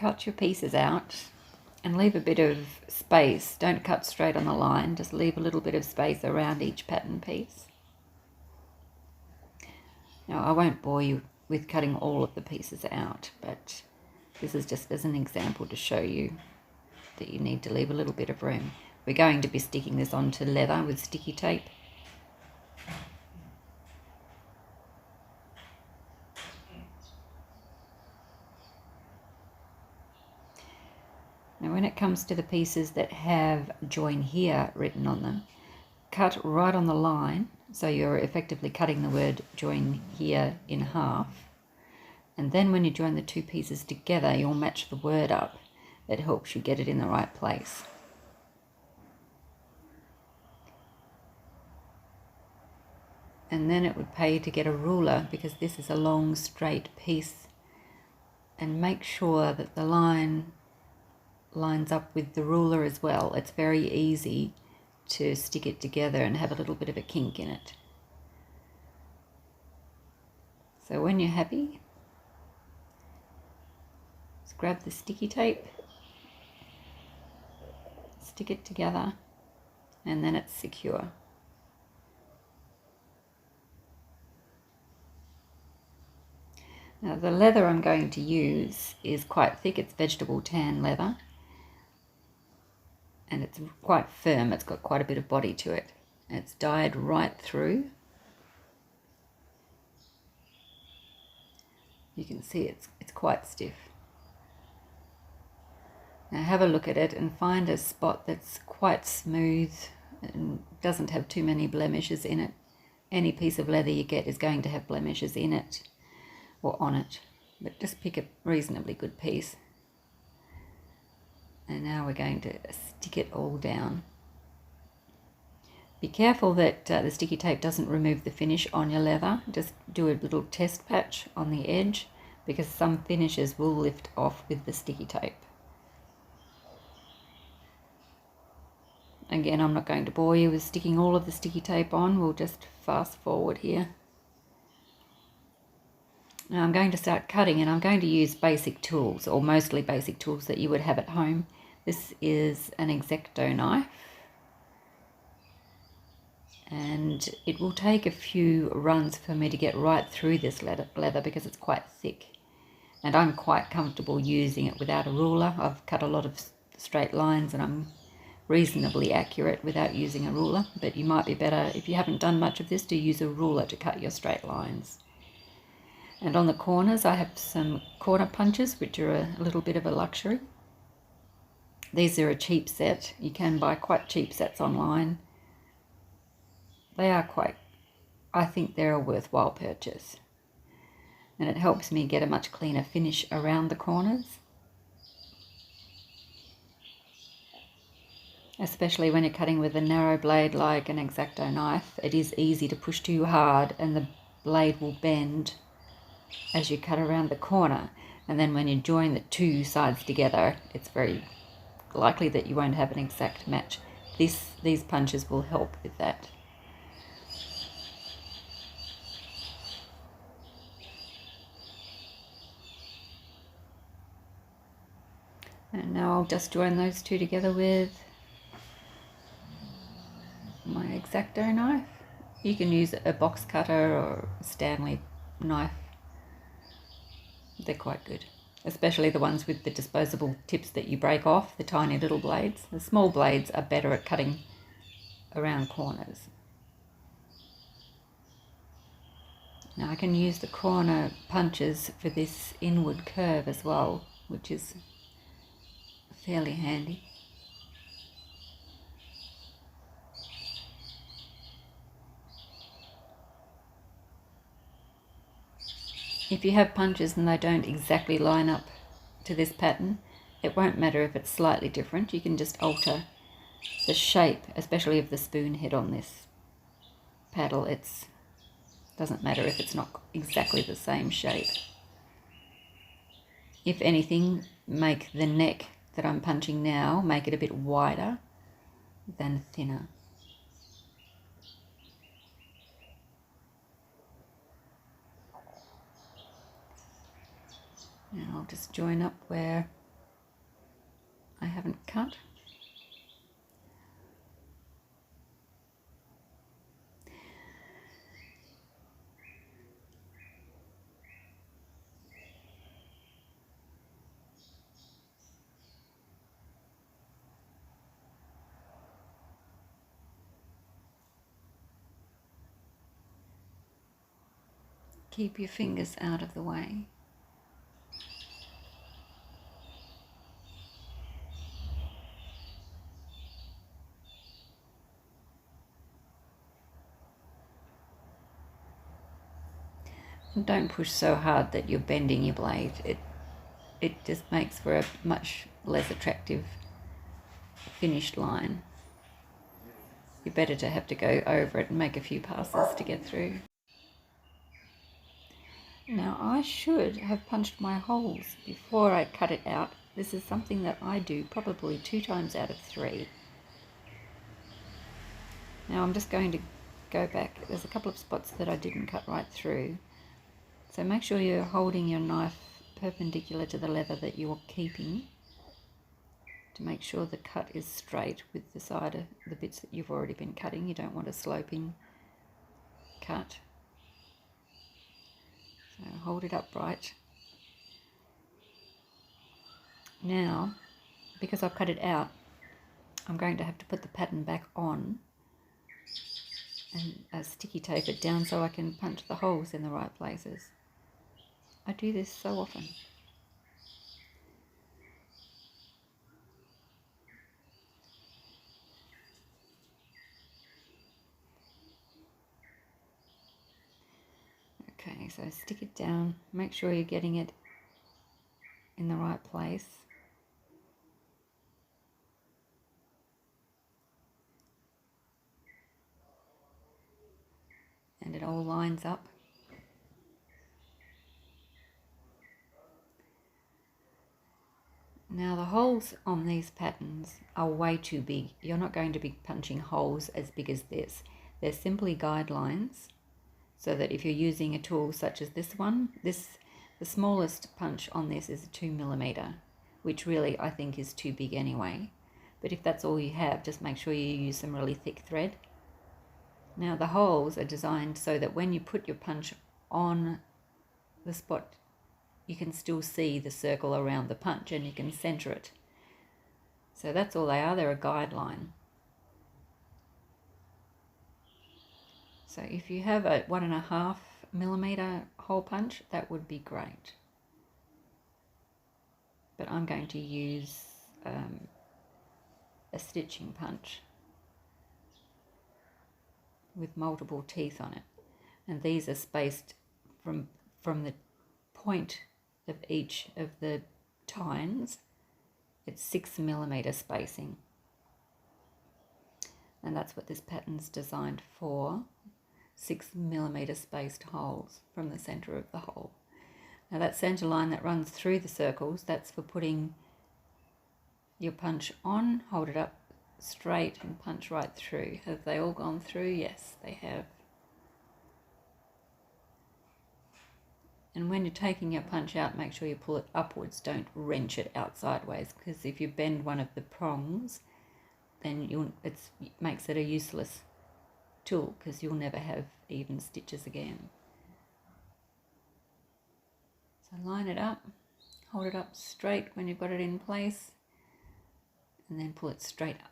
cut your pieces out and leave a bit of space. Don't cut straight on the line, just leave a little bit of space around each pattern piece. Now, I won't bore you with cutting all of the pieces out, but this is just as an example to show you that you need to leave a little bit of room. We're going to be sticking this onto leather with sticky tape. Now when it comes to the pieces that have join here written on them, cut right on the line, so you're effectively cutting the word join here in half. And then when you join the two pieces together, you'll match the word up. It helps you get it in the right place. And then it would pay to get a ruler, because this is a long straight piece, and make sure that the line lines up with the ruler as well. It's very easy to stick it together and have a little bit of a kink in it. So when you're happy, just grab the sticky tape, stick it together, and then it's secure. Now the leather I'm going to use is quite thick. It's vegetable tan leather, and it's quite firm. It's got quite a bit of body to it. It's dyed right through. You can see it's quite stiff. Now have a look at it and find a spot that's quite smooth and doesn't have too many blemishes in it. Any piece of leather you get is going to have blemishes in it or on it, but just pick a reasonably good piece. And now we're going to stick it all down. Be careful that the sticky tape doesn't remove the finish on your leather. Just do a little test patch on the edge, because some finishes will lift off with the sticky tape. Again, I'm not going to bore you with sticking all of the sticky tape on. We'll just fast forward here. Now I'm going to start cutting, and I'm going to use basic tools, or mostly basic tools that you would have at home. This is an X-Acto knife, and it will take a few runs for me to get right through this leather because it's quite thick, and I'm quite comfortable using it without a ruler. I've cut a lot of straight lines and I'm reasonably accurate without using a ruler, but you might be better, if you haven't done much of this, to use a ruler to cut your straight lines. And on the corners I have some corner punches, which are a little bit of a luxury. These are a cheap set. You can buy quite cheap sets online. They are I think they're a worthwhile purchase. And it helps me get a much cleaner finish around the corners. Especially when you're cutting with a narrow blade like an X-Acto knife. It is easy to push too hard and the blade will bend as you cut around the corner. And then when you join the two sides together, it's very likely that you won't have an exact match. These punches will help with that. And now I'll just join those two together with my X-Acto knife. You can use a box cutter or a Stanley knife. They're quite good, especially the ones with the disposable tips that you break off, the tiny little blades. The small blades are better at cutting around corners. Now I can use the corner punches for this inward curve as well, which is fairly handy. If you have punches and they don't exactly line up to this pattern, it won't matter if it's slightly different. You can just alter the shape, especially of the spoon head on this paddle. It doesn't matter if it's not exactly the same shape. If anything, make the neck that I'm punching now, make it a bit wider than thinner. Now I'll just join up where haven't cut. Keep your fingers out of the way. And don't push so hard that you're bending your blade. It just makes for a much less attractive finished line. You're better to have to go over it and make a few passes to get through. Now I should have punched my holes before I cut it out. This is something that I do probably 2 times out of 3. Now I'm just going to go back. There's a couple of spots that I didn't cut right through. So make sure you're holding your knife perpendicular to the leather that you're keeping to make sure the cut is straight with the side of the bits that you've already been cutting. You don't want a sloping cut. So hold it upright. Now, because I've cut it out, I'm going to have to put the pattern back on and sticky tape it down so I can punch the holes in the right places. I do this so often. Okay, so stick it down, make sure you're getting it in the right place. And it all lines up. Now the holes on these patterns are way too big. You're not going to be punching holes as big as this. They're simply guidelines so that if you're using a tool such as this one, the smallest punch on this is a 2mm, which really I think is too big anyway. But if that's all you have, just make sure you use some really thick thread. Now the holes are designed so that when you put your punch on the spot, you can still see the circle around the punch and you can center it. So that's all they are, they're a guideline. So if you have a 1.5mm hole punch, that would be great. But I'm going to use a stitching punch with multiple teeth on it. And these are spaced from the point of each of the tines. It's 6mm spacing. And that's what this pattern's designed for. 6mm spaced holes from the center of the hole. Now that center line that runs through the circles, that's for putting your punch on, hold it up straight and punch right through. Have they all gone through? Yes, they have. And when you're taking your punch out, make sure you pull it upwards, don't wrench it out sideways, because if you bend one of the prongs, then it makes it a useless tool because you'll never have even stitches again. So line it up, hold it up straight when you've got it in place, and then pull it straight up.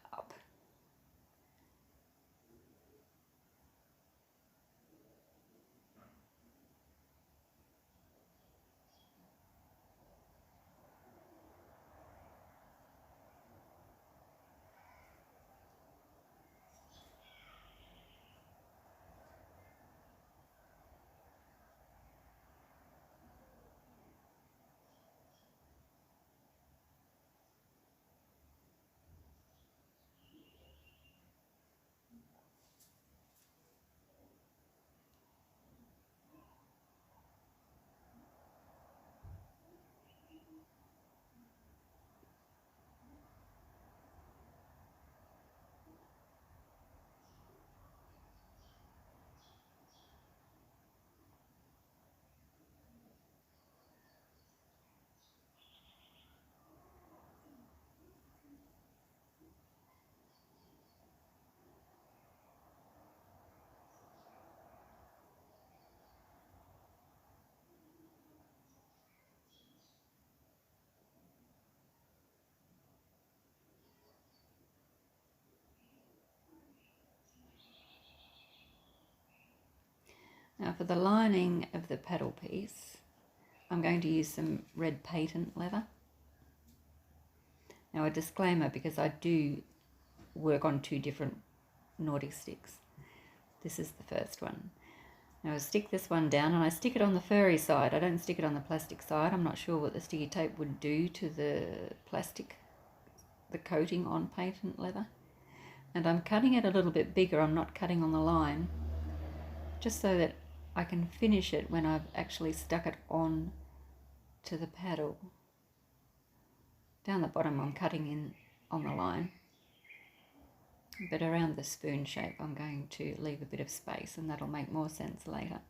Now for the lining of the paddle piece, I'm going to use some red patent leather. Now a disclaimer, because I do work on 2 different naughty sticks. This is the first one. Now I stick this one down, and I stick it on the furry side. I don't stick it on the plastic side. I'm not sure what the sticky tape would do to the plastic, the coating on patent leather. And I'm cutting it a little bit bigger. I'm not cutting on the line, just so that I can finish it when I've actually stuck it on to the paddle. Down the bottom I'm cutting in on the line, but around the spoon shape I'm going to leave a bit of space, and that'll make more sense later.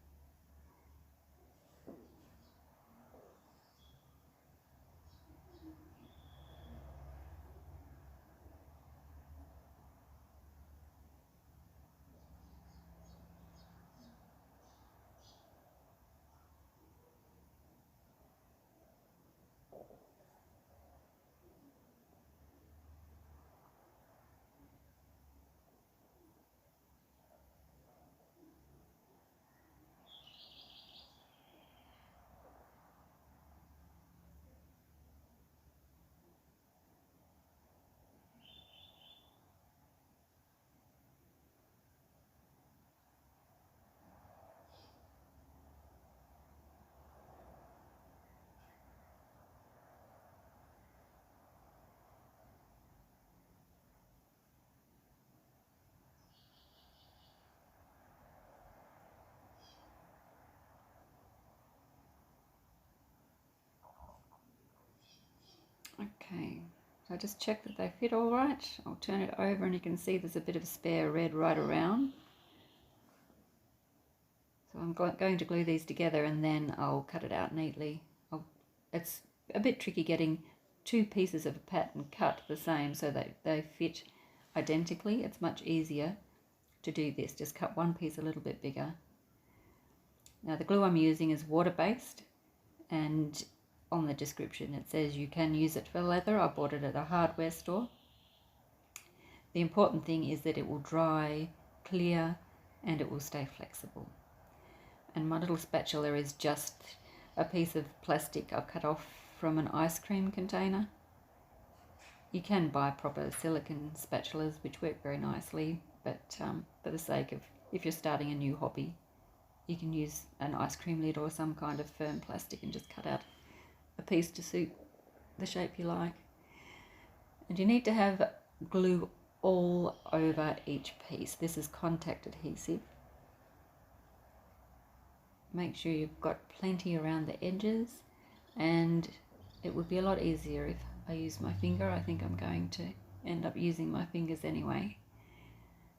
Okay, so I just check that they fit all right. I'll turn it over and you can see there's a bit of spare red right around. So I'm going to glue these together and then I'll cut it out neatly. It's a bit tricky getting 2 pieces of a pattern cut the same so that they fit identically. It's much easier to do this. Just cut one piece a little bit bigger. Now the glue I'm using is water-based, and on the description it says you can use it for leather. I bought it at a hardware store. The important thing is that it will dry clear and it will stay flexible. And my little spatula is just a piece of plastic I've cut off from an ice cream container. You can buy proper silicone spatulas which work very nicely, but for the sake of, if you're starting a new hobby, you can use an ice cream lid or some kind of firm plastic and just cut out a piece to suit the shape you like. And you need to have glue all over each piece. This is contact adhesive. Make sure you've got plenty around the edges, and it would be a lot easier if I use my finger. I think I'm going to end up using my fingers anyway,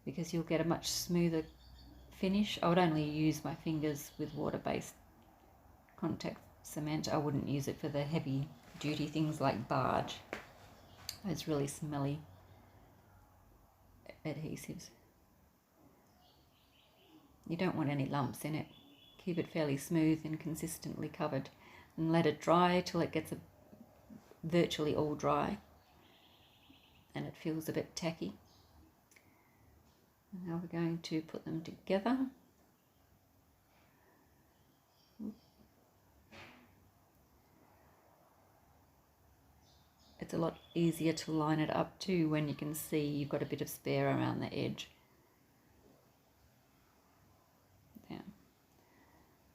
because you'll get a much smoother finish. I would only use my fingers with water-based contact cement. I wouldn't use it for the heavy duty things like barge. Those really smelly adhesives. You don't want any lumps in it. Keep it fairly smooth and consistently covered, and let it dry till it gets virtually all dry and it feels a bit tacky. And now we're going to put them together. It's a lot easier to line it up too when you can see you've got a bit of spare around the edge. There.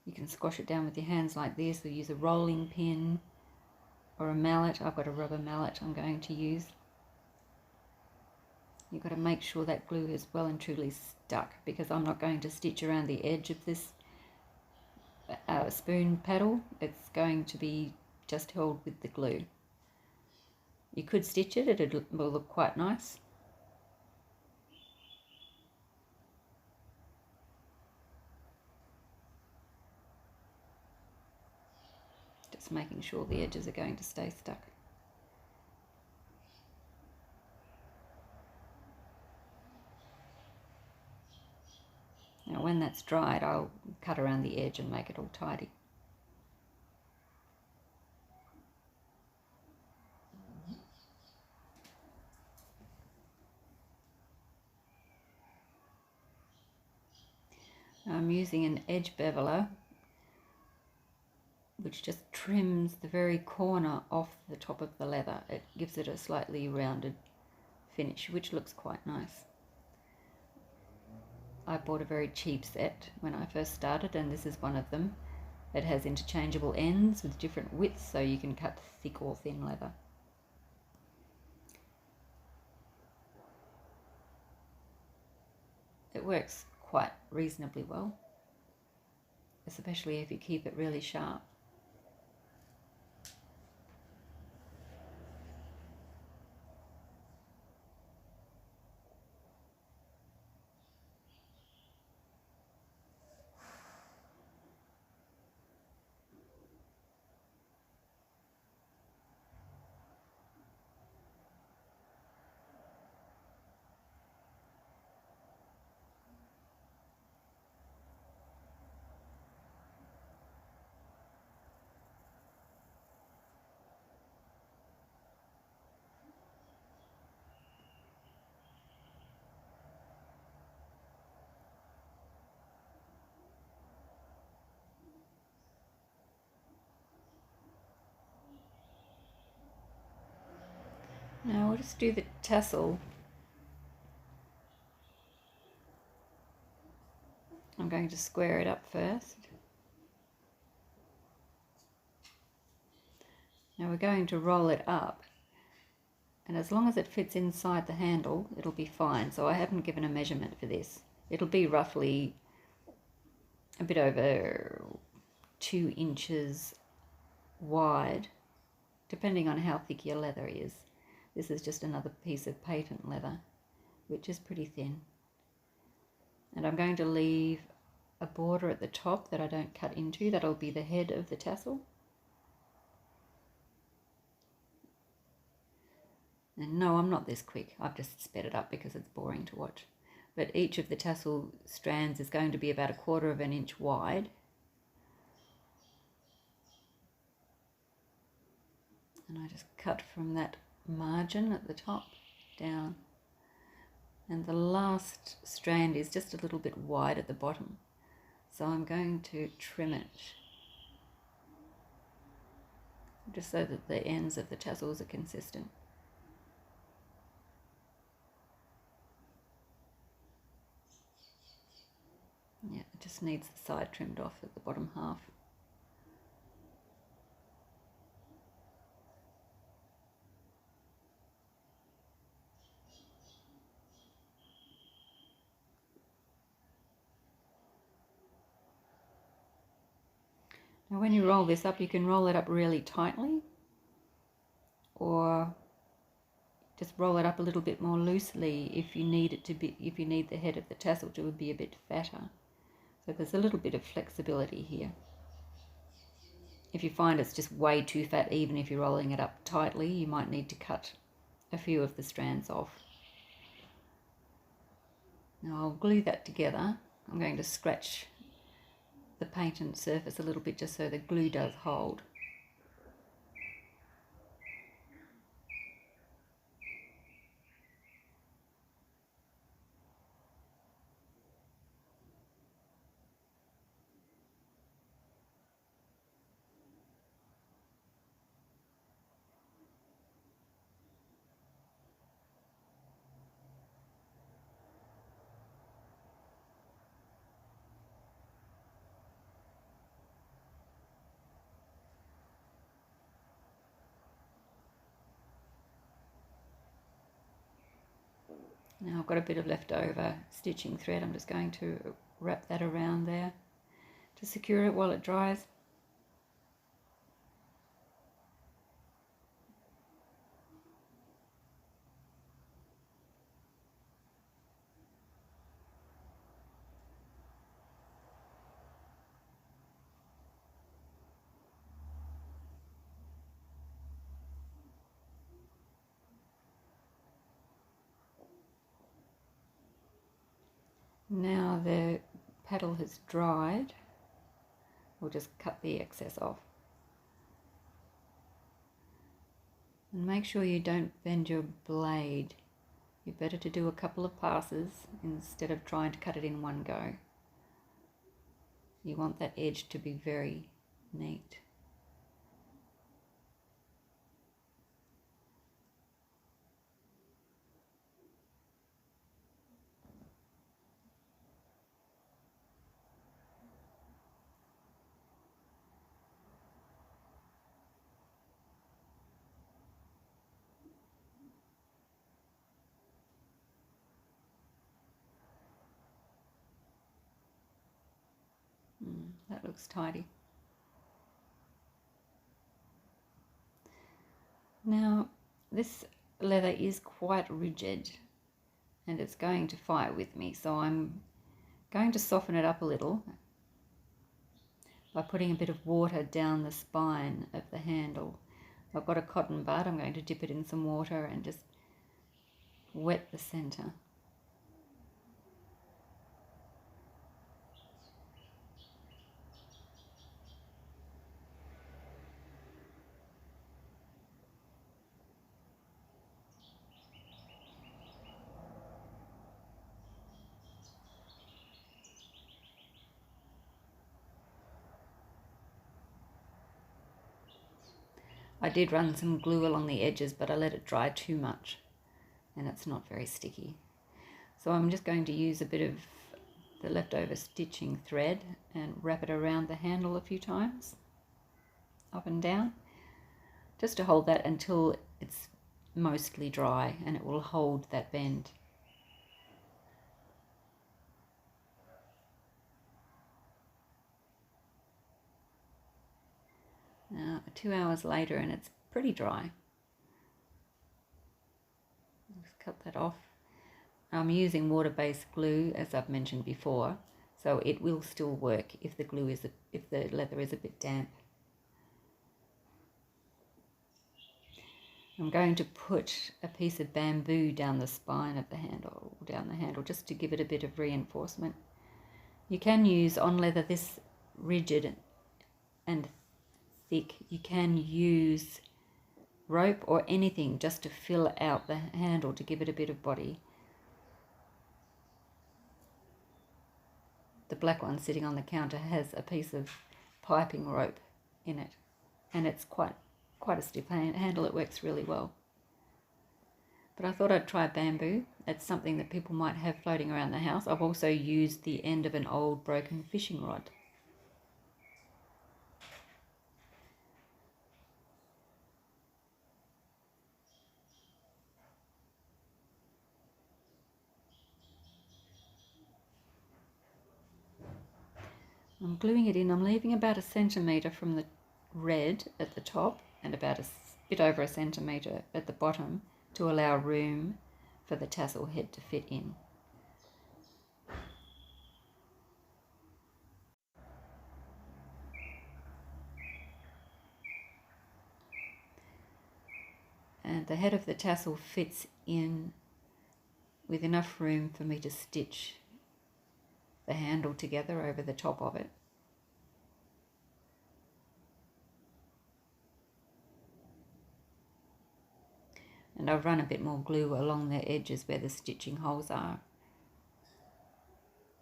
You can squash it down with your hands like this, or use a rolling pin or a mallet. I've got a rubber mallet I'm going to use. You've got to make sure that glue is well and truly stuck, because I'm not going to stitch around the edge of this spoon paddle. It's going to be just held with the glue. You could stitch it, it will look quite nice. Just making sure the edges are going to stay stuck. Now when that's dried, I'll cut around the edge and make it all tidy. I'm using an edge beveler, which just trims the very corner off the top of the leather. It gives it a slightly rounded finish, which looks quite nice. I bought a very cheap set when I first started, and this is one of them. It has interchangeable ends with different widths, so you can cut thick or thin leather. It works quite reasonably well, especially if you keep it really sharp. Now we'll just do the tassel. I'm going to square it up first. Now we're going to roll it up, and as long as it fits inside the handle, it'll be fine. So I haven't given a measurement for this. It'll be roughly a bit over 2 inches wide, depending on how thick your leather is. This is just another piece of patent leather, which is pretty thin. And I'm going to leave a border at the top that I don't cut into. That'll be the head of the tassel. And no, I'm not this quick. I've just sped it up because it's boring to watch. But each of the tassel strands is going to be about 1/4 of an inch wide. And I just cut from that margin at the top down. And the last strand is just a little bit wide at the bottom. So I'm going to trim it, just so that the ends of the tassels are consistent. Yeah, it just needs the side trimmed off at the bottom half. Now when you roll this up, you can roll it up really tightly, or just roll it up a little bit more loosely if you need it to be, if you need the head of the tassel to be a bit fatter. So there's a little bit of flexibility here. If you find it's just way too fat, even if you're rolling it up tightly, you might need to cut a few of the strands off. Now I'll glue that together. I'm going to scratch the patent surface a little bit just so the glue does hold. Now I've got a bit of leftover stitching thread. I'm just going to wrap that around there to secure it while it dries. Now the paddle has dried, we'll just cut the excess off. And make sure you don't bend your blade. You're better to do a couple of passes instead of trying to cut it in one go. You want that edge to be very neat. That looks tidy. Now, this leather is quite rigid and it's going to fight with me, so I'm going to soften it up a little by putting a bit of water down the spine of the handle. I've got a cotton bud. I'm going to dip it in some water and just wet the center. I did run some glue along the edges, but I let it dry too much and it's not very sticky. So I'm just going to use a bit of the leftover stitching thread and wrap it around the handle a few times, up and down, just to hold that until it's mostly dry, and it will hold that bend. Now, 2 hours later and it's pretty dry. Just cut that off. I'm using water-based glue, as I've mentioned before, so it will still work if the leather is a bit damp. I'm going to put a piece of bamboo down the spine of the handle, just to give it a bit of reinforcement. You can use, on leather this rigid and thick, you can use rope or anything just to fill out the handle to give it a bit of body. The black one sitting on the counter has a piece of piping rope in it, and it's quite a stiff handle. It works really well. But I thought I'd try bamboo. It's something that people might have floating around the house. I've also used the end of an old broken fishing rod. I'm gluing it in. I'm leaving about 1 centimetre from the red at the top and about a bit over 1 centimetre at the bottom to allow room for the tassel head to fit in. And the head of the tassel fits in with enough room for me to stitch the handle together over the top of it. And I've run a bit more glue along the edges where the stitching holes are.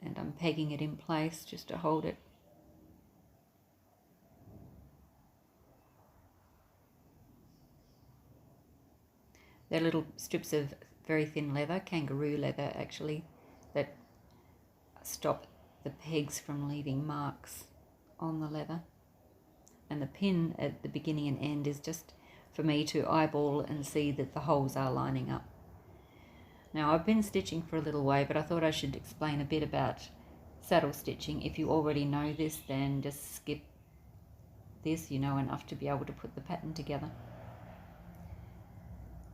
And I'm pegging it in place just to hold it. They're little strips of very thin leather, kangaroo leather actually, that stop the pegs from leaving marks on the leather. And the pin at the beginning and end is just for me to eyeball and see that the holes are lining up. Now, I've been stitching for a little way, but I thought I should explain a bit about saddle stitching. If you already know this, then just skip this. You know enough to be able to put the pattern together.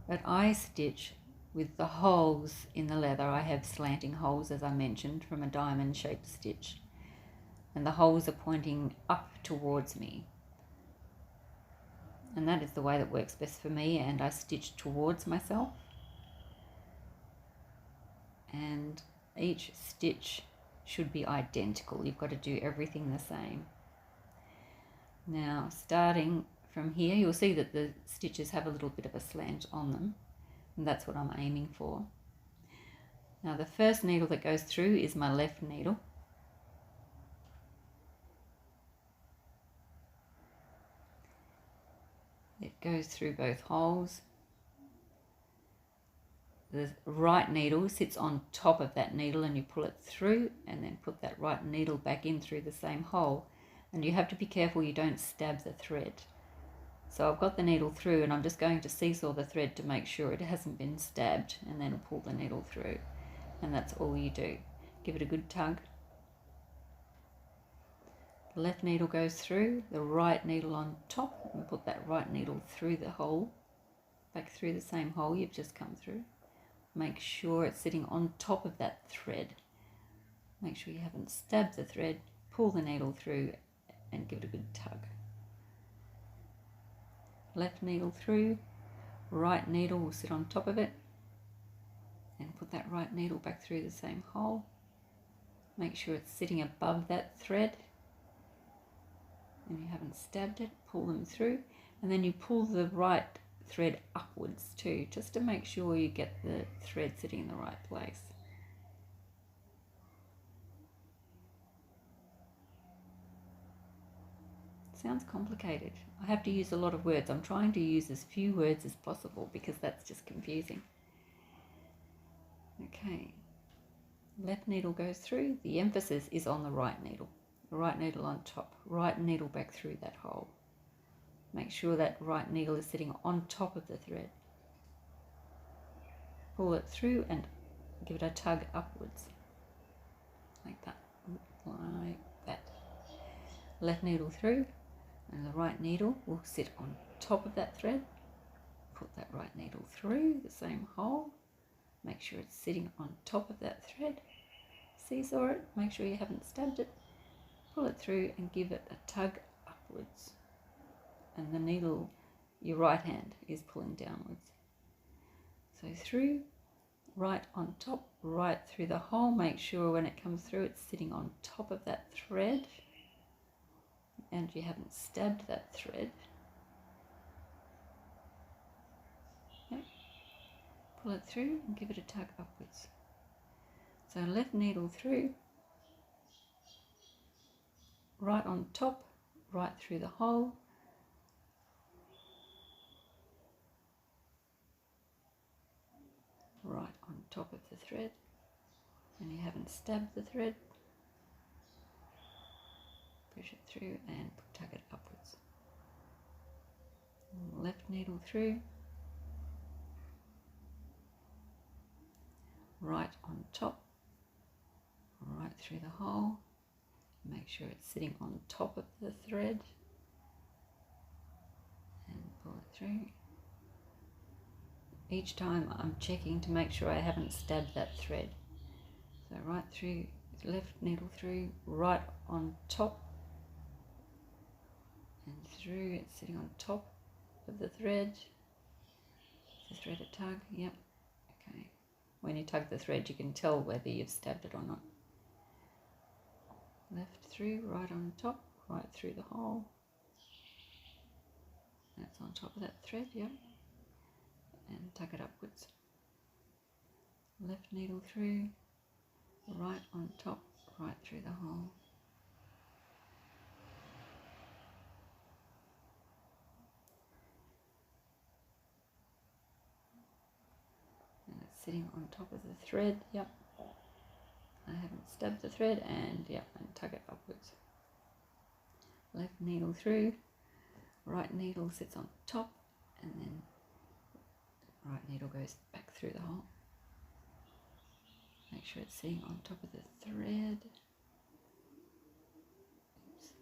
But I stitch with the holes in the leather. I have slanting holes, as I mentioned, from a diamond shaped stitch, and the holes are pointing up towards me, and that is the way that works best for me. And I stitch towards myself, and each stitch should be identical. You've got to do everything the same. Now, starting from here, you'll see that the stitches have a little bit of a slant on them, and that's what I'm aiming for. Now, the first needle that goes through is my left needle, It goes through both holes. The right needle sits on top of that needle and you pull it through and then put that right needle back in through the same hole. And you have to be careful you don't stab the thread. So I've got the needle through and I'm just going to seesaw the thread to make sure it hasn't been stabbed, and then pull the needle through. And that's all you do. Give it a good tug. The left needle goes through, the right needle on top, and put that right needle through the hole, back through the same hole you've just come through. Make sure it's sitting on top of that thread. Make sure you haven't stabbed the thread. Pull the needle through and give it a good tug. Left needle through, right needle will sit on top of it, and put that right needle back through the same hole. Make sure it's sitting above that thread and you haven't stabbed it. Pull them through, and then you pull the right thread upwards too, just to make sure you get the thread sitting in the right place. Sounds complicated. I have to use a lot of words. I'm trying to use as few words as possible because that's just confusing. Okay, left needle goes through. The emphasis is on the right needle. The right needle on top, right needle back through that hole. Make sure that right needle is sitting on top of the thread. Pull it through and give it a tug upwards, like that, like that. Left needle through, and the right needle will sit on top of that thread. Put that right needle through the same hole. Make sure it's sitting on top of that thread. Seesaw it, make sure you haven't stabbed it. Pull it through and give it a tug upwards. And the needle, your right hand, is pulling downwards. So through, right on top, right through the hole. Make sure when it comes through it's sitting on top of that thread and you haven't stabbed that thread. Yep. Pull it through and give it a tug upwards. So left needle through, right on top, right through the hole. Right on top of the thread, and you haven't stabbed the thread. Push it through and tug it upwards. Left needle through, right on top, right through the hole. Make sure it's sitting on top of the thread and pull it through. Each time I'm checking to make sure I haven't stabbed that thread. So right through, left needle through, right on top and through. It's sitting on top of the thread. The thread a tug, yep. Okay. When you tug the thread you can tell whether you've stabbed it or not. Left through, right on top, right through the hole. That's on top of that thread, yep. And tug it upwards. Left needle through, right on top, right through the hole. And it's sitting on top of the thread, yep. I haven't stabbed the thread, and yep, and tug it upwards. Left needle through, right needle sits on top, and then right needle goes back through the hole. Make sure it's sitting on top of the thread. Oops.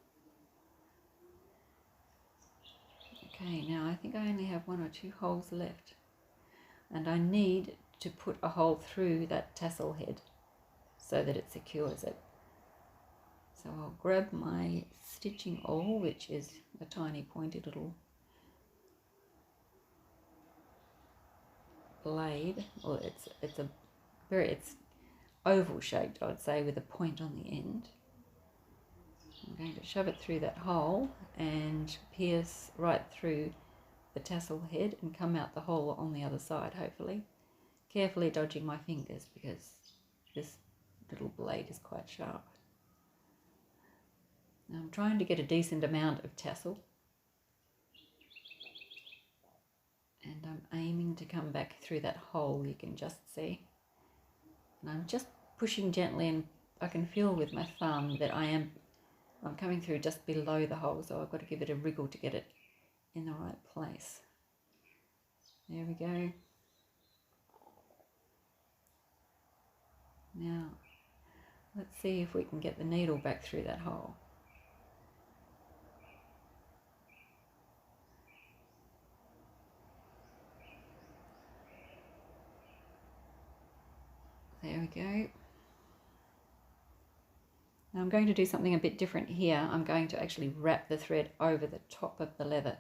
Okay, now I think I only have 1 or 2 holes left, and I need to put a hole through that tassel head so that it secures it. So I'll grab my stitching awl, which is a tiny pointy little blade, or it's oval shaped, I would say, with a point on the end. I'm going to shove it through that hole and pierce right through the tassel head and come out the hole on the other side, hopefully. Carefully dodging my fingers because this little blade is quite sharp. Now I'm trying to get a decent amount of tassel. and to come back through that hole, you can just see. And I'm just pushing gently, and I can feel with my thumb that I'm coming through just below the hole, so I've got to give it a wriggle to get it in the right place. There we go. Now, let's see if we can get the needle back through that hole. There we go. Now I'm going to do something a bit different here. I'm going to actually wrap the thread over the top of the leather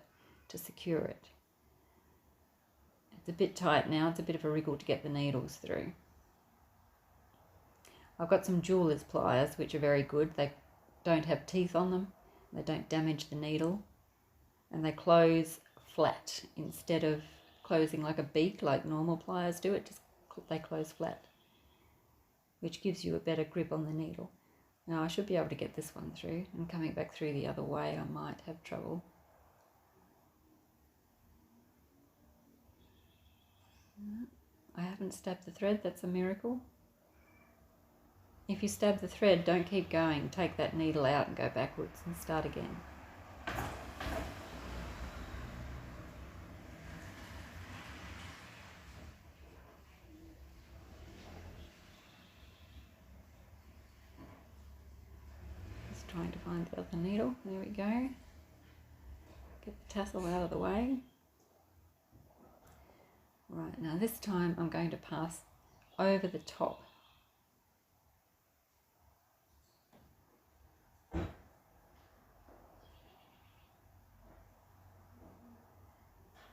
to secure it. It's a bit tight now. It's a bit of a wriggle to get the needles through. I've got some jeweler's pliers, which are very good. They don't have teeth on them. They don't damage the needle. And they close flat instead of closing like a beak like normal pliers do. They close flat, which gives you a better grip on the needle. Now I should be able to get this one through, and coming back through the other way I might have trouble. I haven't stabbed the thread, that's a miracle. If you stab the thread, don't keep going. Take that needle out and go backwards and start again. Just trying to find the other needle. There we go. Get the tassel out of the way. Right, now this time I'm going to pass over the top.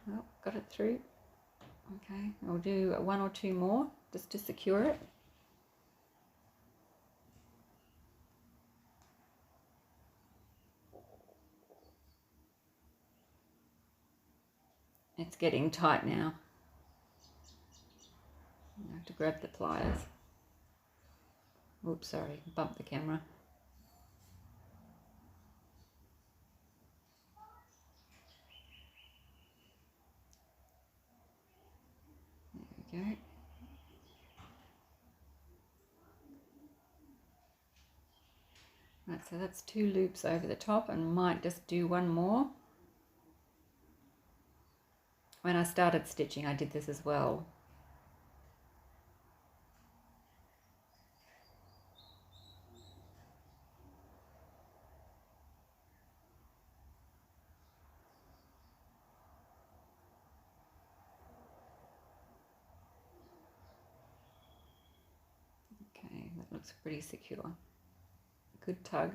Well, got it through. Okay, I'll do one or two more just to secure it. It's getting tight now. I have to grab the pliers. Oops, sorry, bumped the camera. There we go. Right, so that's 2 loops over the top, and might just do one more. When I started stitching, I did this as well. Okay, that looks pretty secure. Good tug.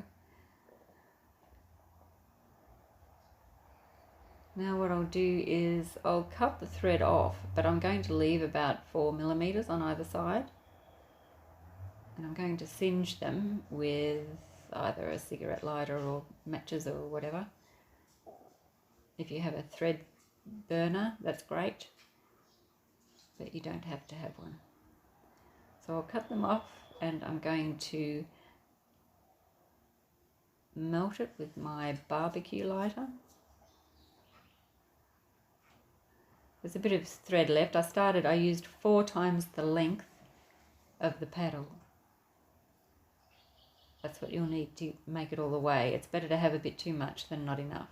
Now what I'll do is I'll cut the thread off, but I'm going to leave about 4 millimeters on either side. And I'm going to singe them with either a cigarette lighter or matches or whatever. If you have a thread burner, that's great, but you don't have to have one. So I'll cut them off, and I'm going to melt it with my barbecue lighter. There's a bit of thread left. I used 4 times the length of the paddle. That's what you'll need to make it all the way. It's better to have a bit too much than not enough.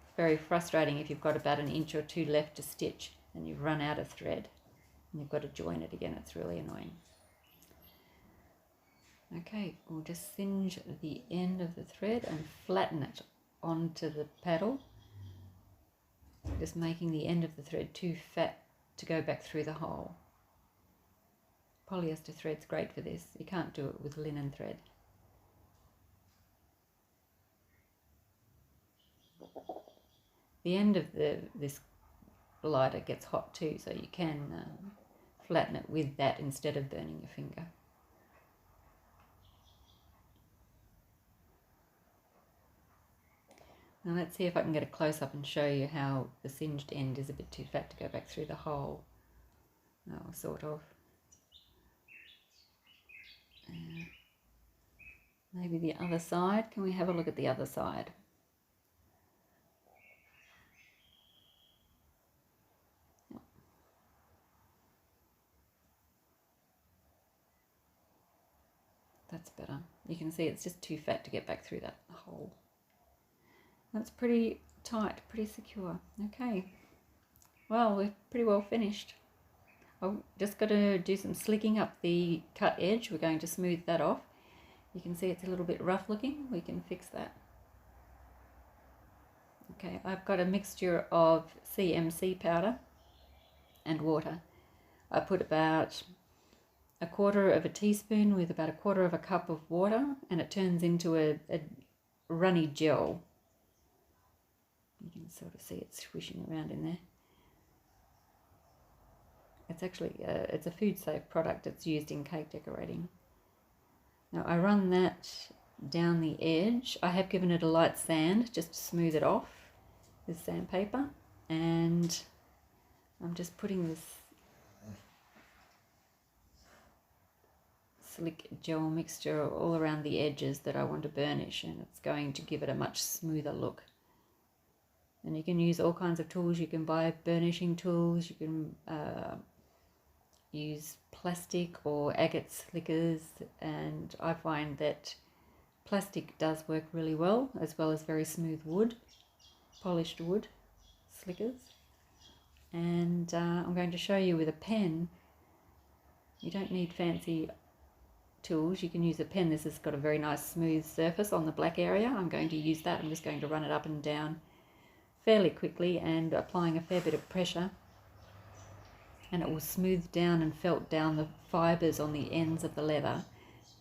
It's very frustrating if you've got about 1 inch or 2 left to stitch and you've run out of thread and you've got to join it again. It's really annoying. Okay, we'll just singe the end of the thread and flatten it onto the paddle, just making the end of the thread too fat to go back through the hole. Polyester thread's great for this. You can't do it with linen thread. The end of this lighter gets hot too, so you can flatten it with that instead of burning your finger. Now let's see if I can get a close-up and show you how the singed end is a bit too fat to go back through the hole. Oh, sort of. Maybe the other side. Can we have a look at the other side? That's better. You can see it's just too fat to get back through that hole. That's pretty tight, pretty secure. Okay, well, we're pretty well finished. I've just got to do some slicking up the cut edge. We're going to smooth that off. You can see it's a little bit rough looking. We can fix that. Okay, I've got a mixture of CMC powder and water. I put about 1/4 teaspoon with about 1/4 cup of water, and it turns into a runny gel. You can sort of see it swishing around in there. It's actually it's a food safe product. It's used in cake decorating. Now I run that down the edge. I have given it a light sand just to smooth it off with sandpaper, and I'm just putting this slick gel mixture all around the edges that I want to burnish, and it's going to give it a much smoother look. And you can use all kinds of tools. You can buy burnishing tools, you can use plastic or agate slickers, and I find that plastic does work really well as very smooth wood, polished wood slickers. And I'm going to show you with a pen. You don't need fancy tools, you can use a pen. This has got a very nice smooth surface on the black area. I'm going to use that. I'm just going to run it up and down fairly quickly and applying a fair bit of pressure, and it will smooth down and felt down the fibres on the ends of the leather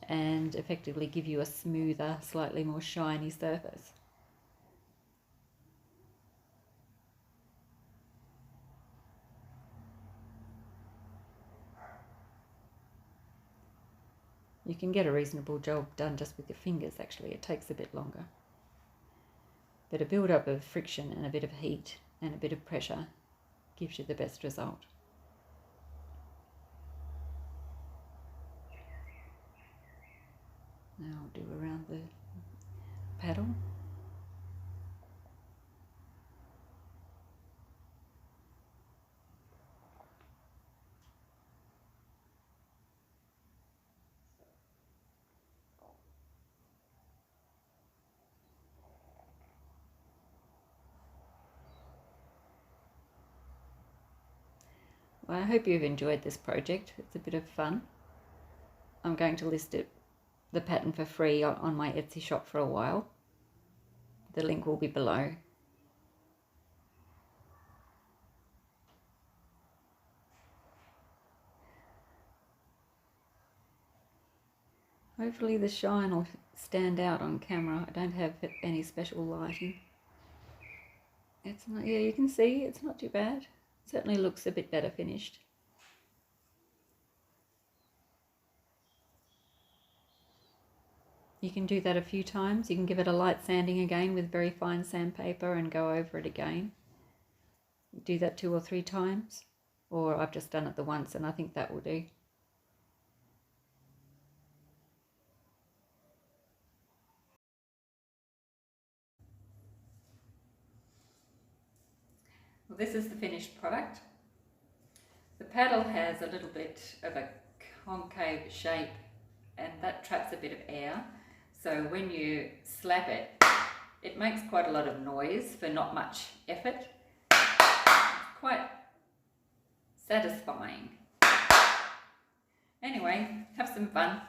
and effectively give you a smoother, slightly more shiny surface. You can get a reasonable job done just with your fingers. Actually, it takes a bit longer. But a build-up of friction and a bit of heat and a bit of pressure gives you the best result. Now I'll do around the paddle. Well, I hope you've enjoyed this project. It's a bit of fun. I'm going to list the pattern for free on my Etsy shop for a while. The link will be below. Hopefully the shine will stand out on camera. I don't have any special lighting. It's not, yeah, you can see it's not too bad. It certainly looks a bit better finished. You can do that a few times. You can give it a light sanding again with very fine sandpaper and go over it again. Do that 2 or 3 times, or I've just done it the once and I think that will do. Well, this is the finished product. The paddle has a little bit of a concave shape, and that traps a bit of air. So when you slap it, it makes quite a lot of noise for not much effort. It's quite satisfying. Anyway, have some fun.